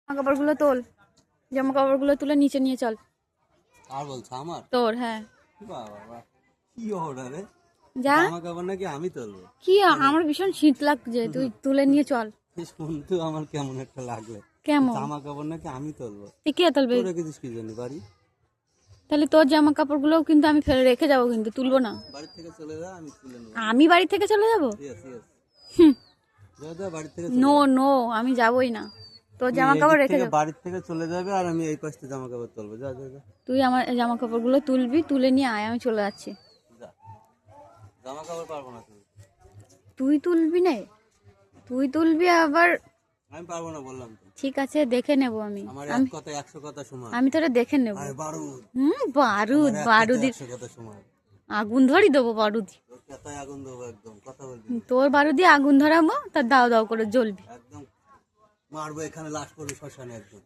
জামা কাপড়গুলো তোল, জামা কাপড়গুলো তুলে নিচে নিয়ে চল। আর বলছ আমার তোর? হ্যাঁ। বাবা কি অর্ডারে যা। জামা কাপড় নাকি আমি তুলবো? কি আমার ভীষণ শীত লাগছে, তুই তুলে নিয়ে চল। শুনতে আমার কেমন একটা লাগলো। কেমন? জামা কাপড় নাকি আমি তুলবো? তুই কে তুলবে? তোর রেখেছিস কি জন্য বাড়ি? তাহলে তোর জামা কাপড়গুলোও কিন্তু আমি ফেলে রেখে যাবো, কিন্তু তুলবো না। বাড়ি থেকে চলে যা, আমি তুলে নেবো। আমি বাড়ি থেকে চলে যাবো? ইয়েস ইয়েস, যা যা বাড়ি থেকে নো নো, আমি যাবোই না। তোর জামা কাপড় রেখে যাবো। বাড়ি থেকে চলে যাবে আর আমি এই পাশ থেকে জামা কাপড় তুলবো। যা যা যা, তুই আমার জামা কাপড়গুলো তুলবি, তুলে নিয়ে আয়, আমি চলে যাচ্ছি। যা। জামা কাপড় পারবো না তুমি। তুই তুলবি না? তুই তুলবি আবার? আমি পারবো না বললাম তো। ঠিক আছে, দেখে নেবো আমি। আমার এক কথা 100 কথা সমান। আমি তোরা দেখে নেবো। আরে বারুদ, বারুদ, বারুদি 100 কথা সমান। আগুন ধরি দেবো বারুদি। তোর কথায় আগুন দেবো, একদম কথা বলবি। তোর বারুদি আগুন ধরাবো, তার দাও দাও করে জ্বলবি। একদম মারবো, এখানে লাশ পড়বে শ্মশানে একদম।